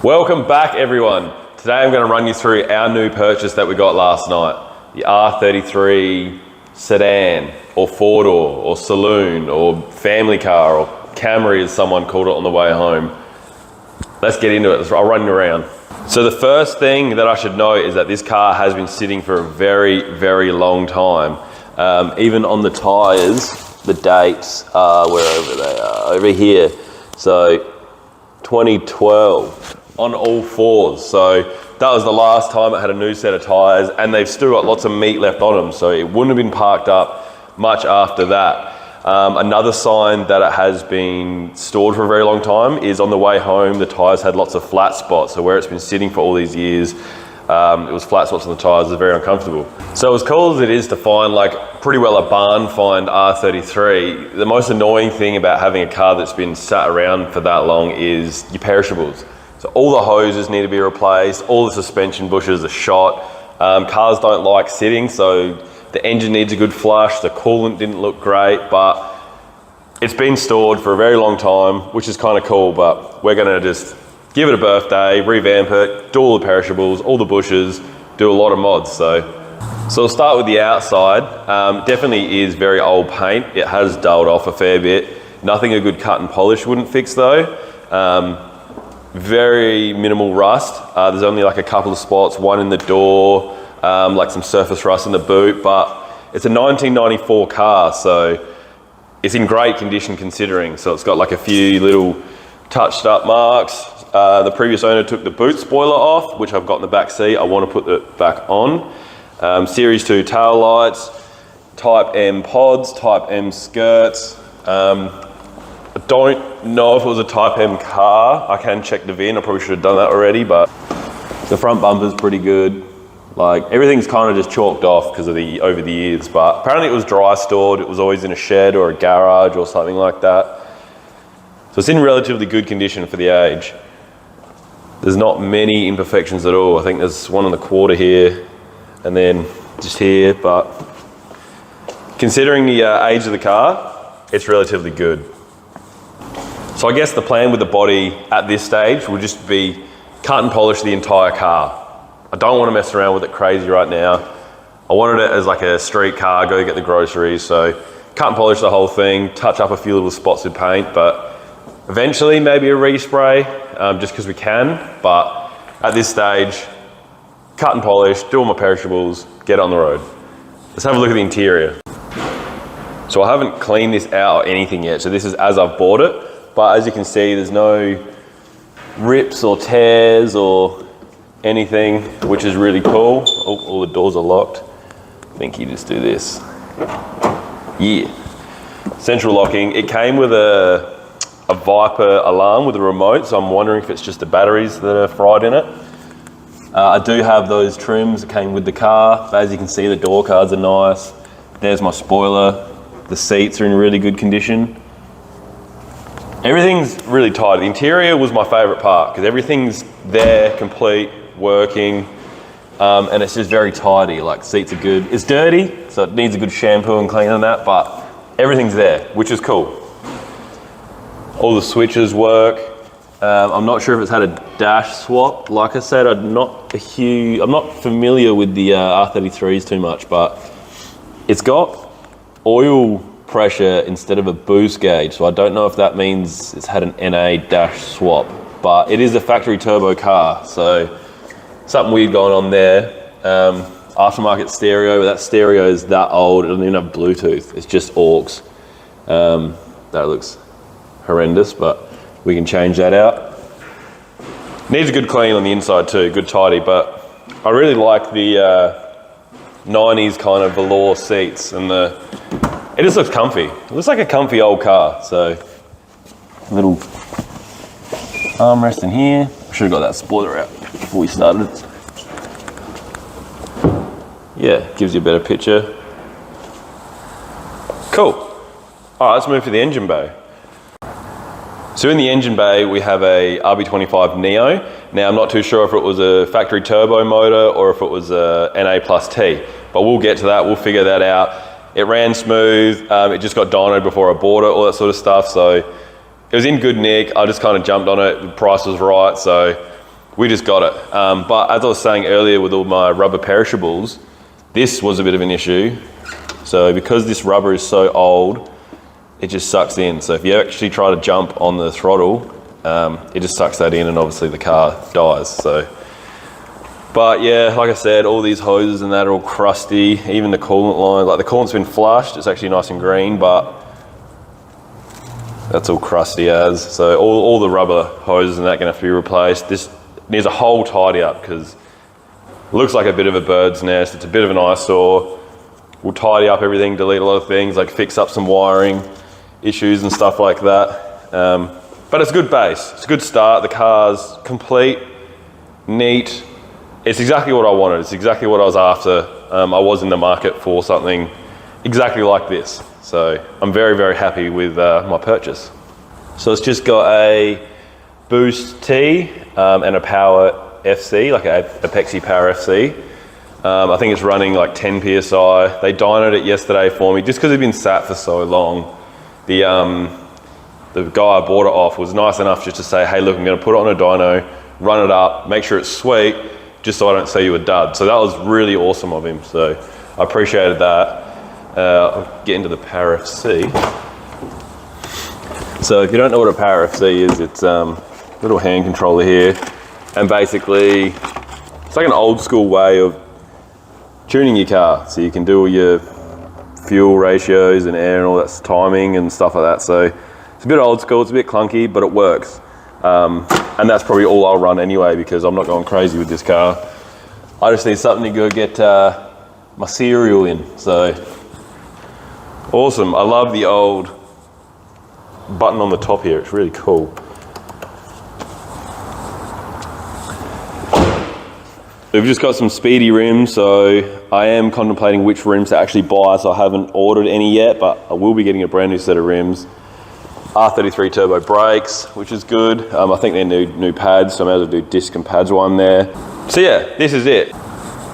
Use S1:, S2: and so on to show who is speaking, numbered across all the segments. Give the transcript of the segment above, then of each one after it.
S1: Welcome back everyone. Today I'm going to run you through our new purchase that we got last night. The R33 sedan or four-door or saloon or family car or Camry as someone called it on the way home. Let's get into it. I'll run you around. So the first thing that I should note is that this car has been sitting for a very, very long time. Even on the tyres, the dates are wherever they are, over here. So 2012 on all fours. So that was the last time it had a new set of tyres, and they've still got lots of meat left on them. So it wouldn't have been parked up much after that. Another sign that it has been stored for a very long time is on the way home, the tyres had lots of flat spots. So where it's been sitting for all these years, it was flat spots on the tyres, it was very uncomfortable. So as cool as it is to find like pretty well a barn find R33, the most annoying thing about having a car that's been sat around for that long is your perishables. So all the hoses need to be replaced, all the suspension bushes are shot. Cars don't like sitting, so the engine needs a good flush, the coolant didn't look great, but it's been stored for a very long time, which is kind of cool, but we're gonna just give it a birthday, revamp it, do all the perishables, all the bushes, do a lot of mods. So we'll start with the outside. Definitely is very old paint. It has dulled off a fair bit. Nothing a good cut and polish wouldn't fix though. Very minimal rust. There's only like a couple of spots, one in the door, like some surface rust in the boot, but it's a 1994 car, so it's in great condition considering. So it's got like a few little touched up marks. The previous owner took the boot spoiler off, which I've got in the back seat. I want to put it back on. Series 2 tail lights, Type M pods, Type M skirts. I don't know if it was a Type M car. I can check the VIN. I probably should have done that already, but the front bumper's pretty good. Like everything's kind of just chalked off because of over the years, but apparently it was dry stored. It was always in a shed or a garage or something like that. So it's in relatively good condition for the age. There's not many imperfections at all. I think there's one on the quarter here and then just here, but considering the age of the car, it's relatively good. So I guess the plan with the body at this stage will just be cut and polish the entire car. I don't want to mess around with it crazy right now. I wanted it as like a street car, go get the groceries. So cut and polish the whole thing, touch up a few little spots with paint, but eventually maybe a respray, just because we can. But at this stage, cut and polish, do all my perishables, get on the road. Let's have a look at the interior. So I haven't cleaned this out or anything yet. So this is as I've bought it. But as you can see, there's no rips or tears or anything, which is really cool. Oh, all the doors are locked. I think you just do this. Yeah. Central locking. It came with a Viper alarm with a remote, so I'm wondering if it's just the batteries that are fried in it. I do have those trims that came with the car, but as you can see, the door cards are nice. There's my spoiler. The seats are in really good condition. Everything's really tight. The interior was my favorite part because everything's there, complete, working, and it's just very tidy. Like seats are good. It's dirty, so it needs a good shampoo and clean and that, but everything's there, which is cool. All the switches work. I'm not sure if it's had a dash swap. Like I said, I'm not familiar with the R33s too much, but it's got oil pressure instead of a boost gauge, so I don't know if that means it's had an NA dash swap, but it is a factory turbo car, so something weird going on there. Aftermarket stereo, but that stereo is that old, it doesn't even have Bluetooth, it's just aux. That looks horrendous, but we can change that out. Needs a good clean on the inside too, good tidy, but I really like the 90s kind of velour seats, and it just looks comfy. It looks like a comfy old car. So little armrest in here. I should have got that spoiler out before we started. Yeah, gives you a better picture. Cool. All right, let's move to the engine bay. So in the engine bay, we have a RB25 Neo. Now I'm not too sure if it was a factory turbo motor or if it was a NA plus T, but we'll get to that, we'll figure that out. It ran smooth, it just got dynoed before I bought it, all that sort of stuff. So it was in good nick, I just kind of jumped on it, the price was right. So we just got it. But as I was saying earlier with all my rubber perishables, this was a bit of an issue. So because this rubber is so old, it just sucks in. So if you actually try to jump on the throttle, it just sucks that in, and obviously the car dies. So, but yeah, like I said, all these hoses and that are all crusty. Even the coolant line, like the coolant's been flushed, it's actually nice and green, but that's all crusty as. So all the rubber hoses and that are gonna have to be replaced. This needs a whole tidy up because it looks like a bit of a bird's nest. It's a bit of an eyesore. We'll tidy up everything, delete a lot of things, like fix up some wiring issues and stuff like that. But it's a good base. It's a good start. The car's complete, neat. It's exactly what I wanted. It's exactly what I was after. I was in the market for something exactly like this. So I'm very, very happy with my purchase. So it's just got a Boost T and a Power FC, like a Apexi Power FC. I think it's running like 10 PSI. They dynoed it yesterday for me just because it'd been sat for so long. The guy I bought it off was nice enough just to say, hey, look, I'm gonna put it on a dyno, run it up, make sure it's sweet, just so I don't say you a dud. So that was really awesome of him. So I appreciated that. I'll get into the Power FC. So if you don't know what a Power FC is, it's a little hand controller here. And basically, it's like an old school way of tuning your car. So you can do all your fuel ratios and air and all that timing and stuff like that. So it's a bit old school, it's a bit clunky, but it works. And that's probably all I'll run anyway because I'm not going crazy with this car. I just need something to go get my cereal in. So awesome. I love the old button on the top here. It's really cool. We've just got some speedy rims, so I am contemplating which rims to actually buy, so I haven't ordered any yet, but I will be getting a brand new set of rims. R33 turbo brakes, which is good. I think they're new pads, so I may as well do disc and pads while I'm there. So yeah, this is it.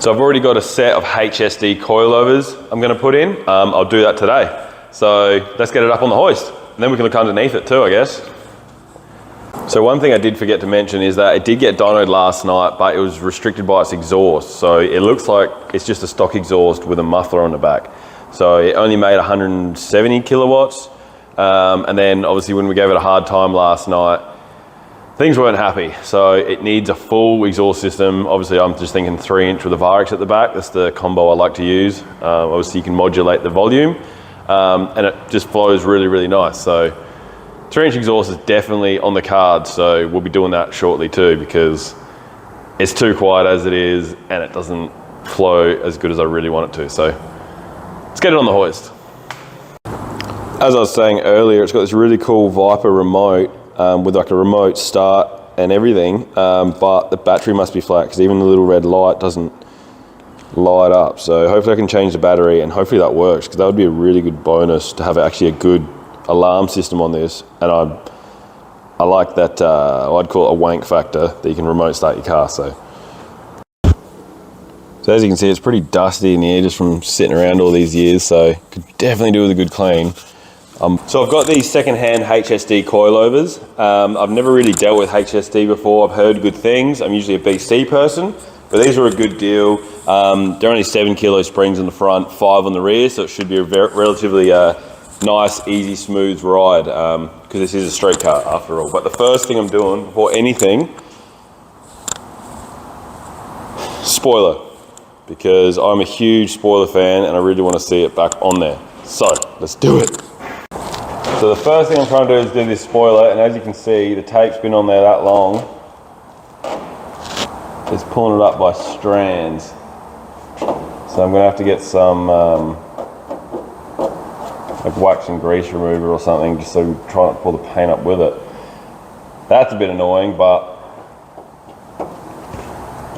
S1: So I've already got a set of HSD coilovers I'm gonna put in. I'll do that today. So let's get it up on the hoist. And then we can look underneath it too, I guess. So one thing I did forget to mention is that it did get dynoed last night, but it was restricted by its exhaust. So it looks like it's just a stock exhaust with a muffler on the back. So it only made 170 kilowatts. And then obviously when we gave it a hard time last night, things weren't happy. So it needs a full exhaust system. Obviously I'm just thinking 3-inch with a Varex at the back. That's the combo I like to use. Obviously you can modulate the volume and it just flows really, really nice. So 3-inch exhaust is definitely on the cards, so we'll be doing that shortly too because it's too quiet as it is and it doesn't flow as good as I really want it to. So let's get it on the hoist. As I was saying earlier, it's got this really cool Viper remote with like a remote start and everything, but the battery must be flat because even the little red light doesn't light up. So hopefully I can change the battery and hopefully that works because that would be a really good bonus to have actually a good alarm system on this. And I like that, I'd call it a wank factor that you can remote start your car. So as you can see, it's pretty dusty in here just from sitting around all these years, so could definitely do with a good clean. So I've got these secondhand HSD coilovers. I've never really dealt with HSD before. I've heard good things. I'm usually a BC person, but these are a good deal. They're only 7 kilo springs in the front, 5 on the rear, so it should be a relatively nice, easy, smooth ride because this is a street car after all. But the first thing I'm doing before anything, spoiler, because I'm a huge spoiler fan and I really want to see it back on there. So let's do it. So the first thing I'm trying to do is do this spoiler, and as you can see, the tape's been on there that long. It's pulling it up by strands. So I'm gonna have to get some like wax and grease remover or something, just so we try not to pull the paint up with it. That's a bit annoying, but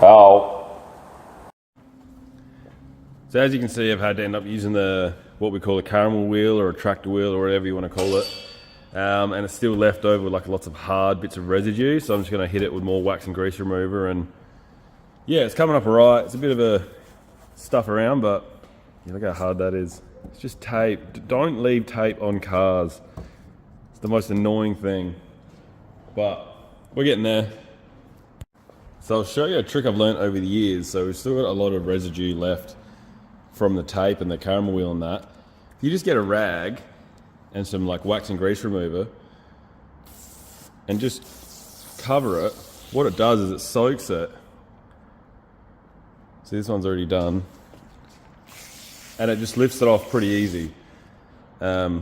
S1: ow. So as you can see, I've had to end up using what we call a caramel wheel or a tractor wheel or whatever you want to call it. And it's still left over with like lots of hard bits of residue. So I'm just gonna hit it with more wax and grease remover, and yeah, it's coming up all right. It's a bit of a stuff around, but yeah, look how hard that is. It's just tape. Don't leave tape on cars. It's the most annoying thing, but we're getting there. So I'll show you a trick I've learned over the years. So we've still got a lot of residue left from the tape and the caramel wheel and that. If you just get a rag and some like wax and grease remover and just cover it, what it does is it soaks it. See, this one's already done. And it just lifts it off pretty easy. You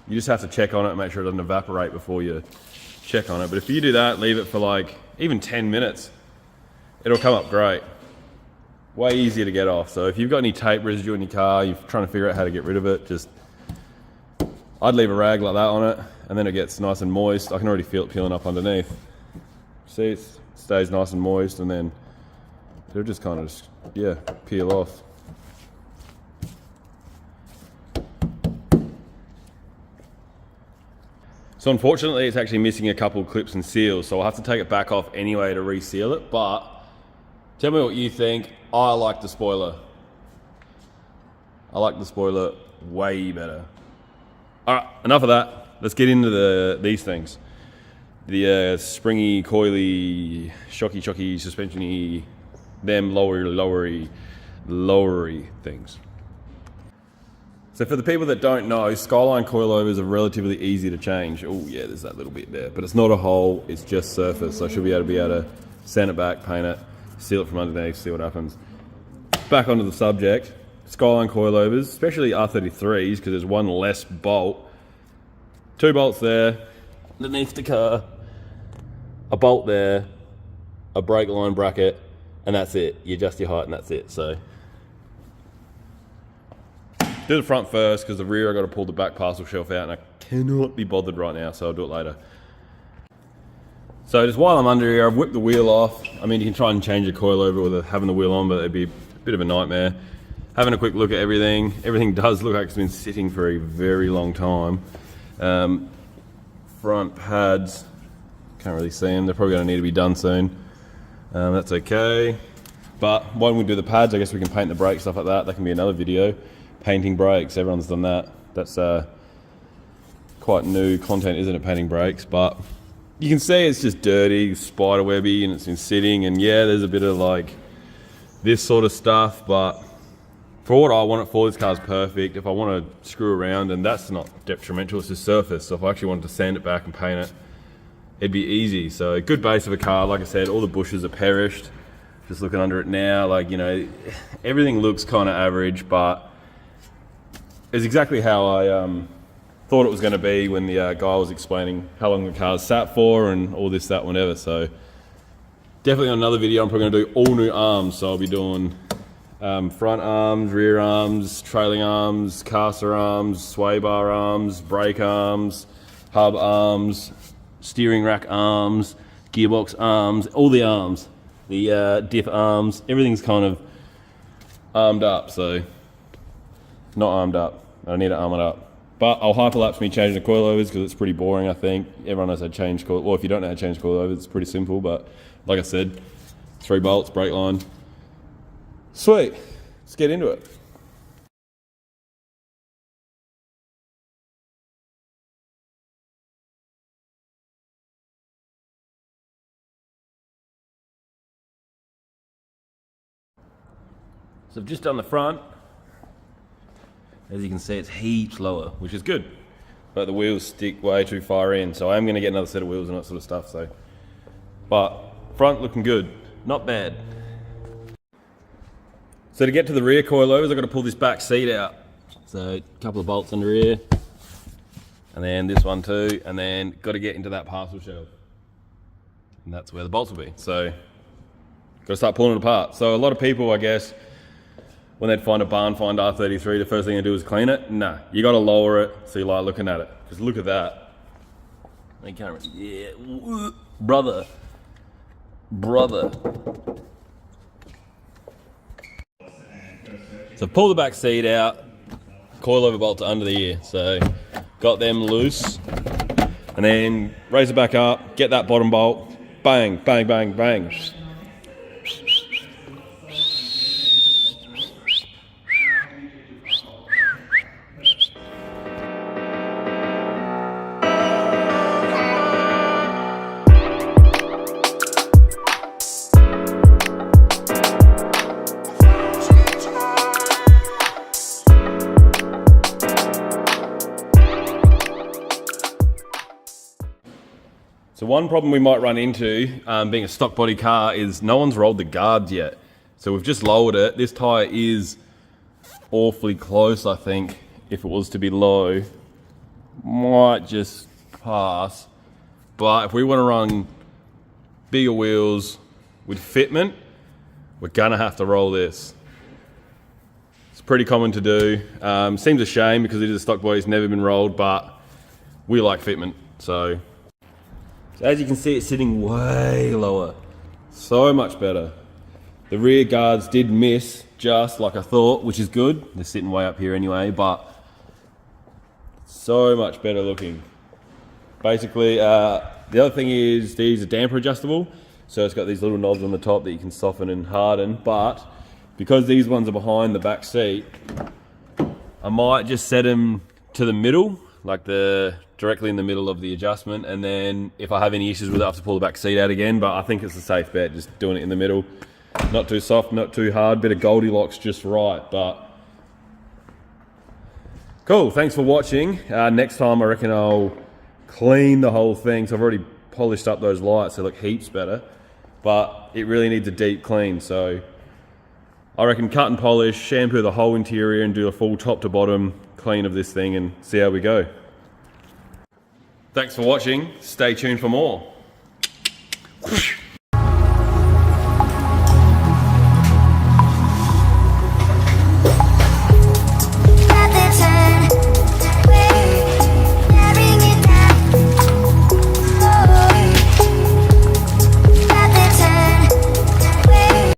S1: just have to check on it and make sure it doesn't evaporate before you check on it. But if you do that, leave it for like even 10 minutes, it'll come up great. Way easier to get off. So if you've got any tape residue in your car, you're trying to figure out how to get rid of it, I'd leave a rag like that on it, and then it gets nice and moist. I can already feel it peeling up underneath. See, it stays nice and moist, and then it'll just kind of, yeah, peel off. So unfortunately, it's actually missing a couple of clips and seals, so I'll have to take it back off anyway to reseal it, but tell me what you think. I like the spoiler. I like the spoiler way better. All right, enough of that. Let's get into these things. The springy, coily, shocky, suspension-y, them lowery things. So for the people that don't know, Skyline coilovers are relatively easy to change. Oh yeah, there's that little bit there, but it's not a hole, it's just surface. So I should be able to sand it back, paint it, seal it from underneath, see what happens. Back onto the subject, Skyline coilovers, especially R33s, because there's one less bolt. 2 bolts there, underneath the car, a bolt there, a brake line bracket, and that's it. You adjust your height and that's it. So do the front first, because the rear I got to pull the back parcel shelf out and I cannot be bothered right now, so I'll do it later. So just while I'm under here, I've whipped the wheel off. I mean, you can try and change your coilover with having the wheel on, but it'd be a bit of a nightmare. Having a quick look at everything. Everything does look like it's been sitting for a very long time. Front pads, can't really see them. They're probably going to need to be done soon. That's okay. But while we do the pads, I guess we can paint the brakes, stuff like that. That can be another video. Painting brakes, everyone's done that. That's quite new content, isn't it, painting brakes? But you can see it's just dirty, spider webby, and it's been sitting, and yeah, there's a bit of like this sort of stuff, but for what I want it for, this car's perfect. If I want to screw around, and that's not detrimental, it's just surface. So if I actually wanted to sand it back and paint it, it'd be easy. So good base of a car, like I said, all the bushes are perished. Just looking under it now, like, you know, everything looks kind of average, but it's exactly how I thought it was going to be when the guy was explaining how long the car's sat for and all this, that, whatever. So definitely on another video, I'm probably going to do all new arms. So I'll be doing front arms, rear arms, trailing arms, caster arms, sway bar arms, brake arms, hub arms, steering rack arms, gearbox arms, all the arms, the diff arms, everything's kind of armed up. So not armed up. I need to arm it up. But I'll hyperlapse me changing the coilovers because it's pretty boring, I think. Everyone knows how to change coilovers. Well, if you don't know how to change coilovers, it's pretty simple. But like I said, 3 bolts, brake line. Sweet. Let's get into it. So I've just done the front. As you can see, it's heaps lower, which is good. But the wheels stick way too far in, so I am going to get another set of wheels and that sort of stuff. So, but front looking good, not bad. So to get to the rear coilovers, I've got to pull this back seat out. So a couple of bolts under here, and then this one too, and then got to get into that parcel shelf. And that's where the bolts will be. So got to start pulling it apart. So a lot of people, I guess, when they'd find a barn find R33, the first thing they do is clean it. Nah, you got to lower it so you like looking at it. Because look at that. You can't really, yeah, brother. So pull the back seat out, coilover bolts under the ear. So got them loose, and then raise it back up, get that bottom bolt, bang, bang, bang, bang. one problem we might run into, being a stock body car, is no one's rolled the guards yet. So we've just lowered it. This tyre is awfully close, I think. If it was to be low, might just pass. But if we want to run bigger wheels with fitment, we're gonna have to roll this. It's pretty common to do. Seems a shame because it is a stock body, it's never been rolled, but we like fitment. So as you can see, it's sitting way lower. So much better. The rear guards did miss just like I thought, which is good. They're sitting way up here anyway, but so much better looking. Basically, the other thing is these are damper adjustable. So it's got these little knobs on the top that you can soften and harden, but because these ones are behind the back seat, I might just set them to the middle, like directly in the middle of the adjustment, and then if I have any issues with it, I have to pull the back seat out again, but I think it's a safe bet, just doing it in the middle. Not too soft, not too hard, bit of Goldilocks just right, but cool, thanks for watching. Next time I reckon I'll clean the whole thing. So I've already polished up those lights, they look heaps better, but it really needs a deep clean. So I reckon cut and polish, shampoo the whole interior and do a full top to bottom clean of this thing and see how we go. Thanks for watching, stay tuned for more.